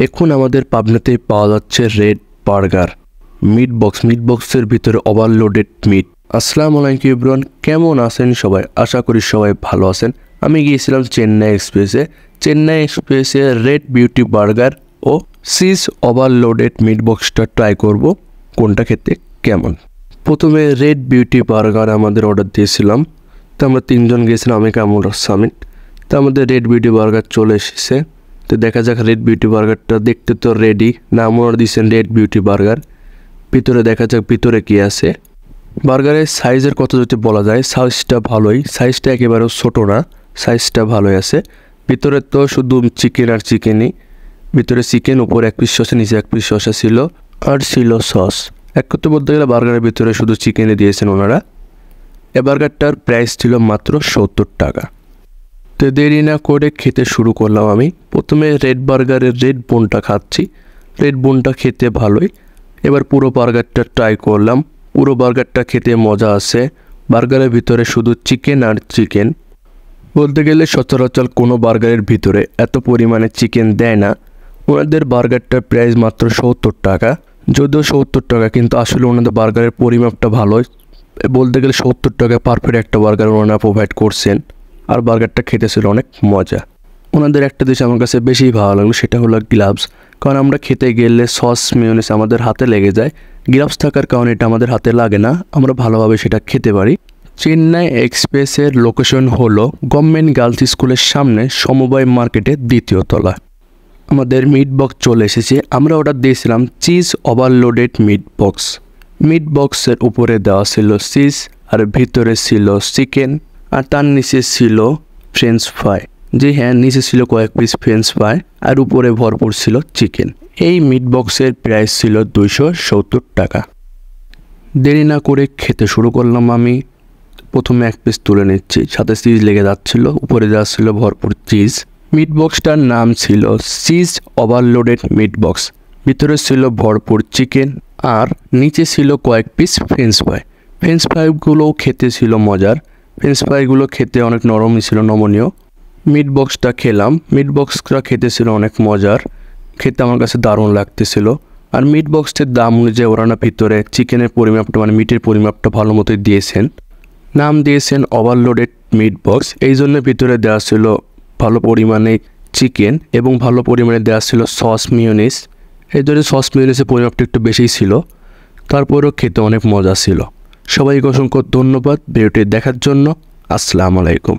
এখন আমাদের পাবনাতেই পাওয়া যাচ্ছে রেড বার্গার মিট বক্সের ভিতরে ওভারলোডেড মিট। আসসালামু আলাইকুম এভরিওয়ান, কেমন আছেন সবাই? আশা করি সবাই ভালো আছেন। আমি গিয়েছিলাম চেন্নাই এক্সপ্রেসে রেড বিউটি বার্গার ও চিজ ওভারলোডেড মিট বক্সটা ট্রাই করব কোনটা খেতে কেমন। প্রথমে রেড বিউটি বার্গার আমাদের অর্ডার দিয়েছিলাম। তো আমরা তিনজন গিয়েছিলাম, আমি কামরুল সামিন। তো আমাদের রেড বিউটি বার্গার চলে এসেছে। তো দেখা যাক রেড বিউটি বার্গারটা দেখতে তো রেডি, নাম ওরা দিয়েছেন রেড বিউটি বার্গার। ভিতরে দেখা যাক ভিতরে কি আছে। বার্গারের সাইজের কথা যদি বলা যায়, সাইজটা ভালোই, সাইজটা একেবারেও ছোটো না, সাইজটা ভালোই আছে। ভিতরে তো শুধু চিকেন আর চিকেনই, ভিতরে চিকেন, উপরে এক পিস শসা, নিচে এক পিস শসা ছিল, আর ছিল সস। এক কথা বলতে গেলে বার্গারের ভিতরে শুধু চিকেনই দিয়েছেন ওনারা। এ বার্গারটার প্রাইস ছিল মাত্র 70 টাকা। তো দেরি না করে খেতে শুরু করলাম আমি। প্রথমে রেড বার্গারের রেড বোনটা খাচ্ছি। রেড বোনটা খেতে ভালোই। এবার পুরো বার্গারটা ট্রাই করলাম। পুরো বার্গারটা খেতে মজা আছে। বার্গারের ভিতরে শুধু চিকেন আর চিকেন। বলতে গেলে সচরাচর কোনো বার্গারের ভিতরে এত পরিমাণে চিকেন দেয় না। ওনাদের বার্গারটার প্রাইস মাত্র 70 টাকা। যদিও 70 টাকা, কিন্তু আসলে ওনাদের বার্গারের পরিমাপটা ভালোই। বলতে গেলে 70 টাকায় পারফেক্ট একটা বার্গার ওনারা প্রোভাইড করছেন। আর বার্গারটা খেতে ছিল অনেক মজা। ওনাদের একটা জিনিস আমার কাছে বেশি ভালো লাগলো, সেটা হলো গ্লাভস। কারণ আমরা খেতে গেলে সস মেয়োনিজ আমাদের হাতে লেগে যায়। গ্লাভস থাকার কারণে এটা আমাদের হাতে লাগে না, আমরা ভালোভাবে সেটা খেতে পারি। চেন্নাই এক্সপ্রেসের লোকেশন হলো গভর্নমেন্ট গার্লস স্কুলের সামনে সমবায় মার্কেটের 2য় তলা। আমাদের মিট বক্স চলে এসেছে। আমরা অর্ডার দিয়েছিলাম cheese overloaded meat box. Meat বক্সের উপরে দেওয়া ছিল চিজ, আর ভিতরে ছিল চিকেন, আর তার নিচে ছিল ফ্রেঞ্চ ফ্রাই। জি হ্যাঁ, নিচে ছিল কয়েক পিস ফ্রেঞ্চ ফ্রাই, আর উপরে ভরপুর ছিল চিকেন। এই মিট বক্সের প্রাইস ছিল 270 টাকা। দেরি না করে খেতে শুরু করলাম আমি। প্রথমে এক পিস তুলে নিচ্ছি, সাথে চিজ লেগে যাচ্ছিল, উপরে দেওয়া ছিল ভরপুর চিজ। মিট বক্সটার নাম ছিল চিজ ওভারলোডেড মিট বক্স। ভিতরে ছিল ভরপুর চিকেন, আর নিচে ছিল কয়েক পিস ফ্রেঞ্চ ফ্রাই। ফ্রেঞ্চ ফ্রাইগুলোও খেতে ছিল মজার। ফ্রেঞ্চ ফ্রাইগুলো খেতে অনেক নরমই ছিল, নমনীয়। মিট বক্সটা খেলাম, মিট বক্সটা খেতে ছিল অনেক মজার, খেতে আমার কাছে দারুণ লাগতেছিল। আর মিট বক্সের দাম অনুযায়ী ওরা না ভিতরে চিকেনের পরিমাপটা, মানে মিটের পরিমাপটা ভালো মতোই দিয়েছেন। নাম দিয়েছেন ওভারলোডেড মিট বক্স, এই জন্য ভিতরে দেওয়া ছিল ভালো পরিমাণে চিকেন, এবং ভালো পরিমাণে দেওয়া ছিল সস মেয়োনিজ। এই জন্য সস মেয়োনিজের পরিমাপটা একটু বেশিই ছিল, তারপরেও খেতে অনেক মজা ছিল। সবাইকে অসংখ্য ধন্যবাদ ভিডিওটি দেখার জন্য। আসসালামু আলাইকুম।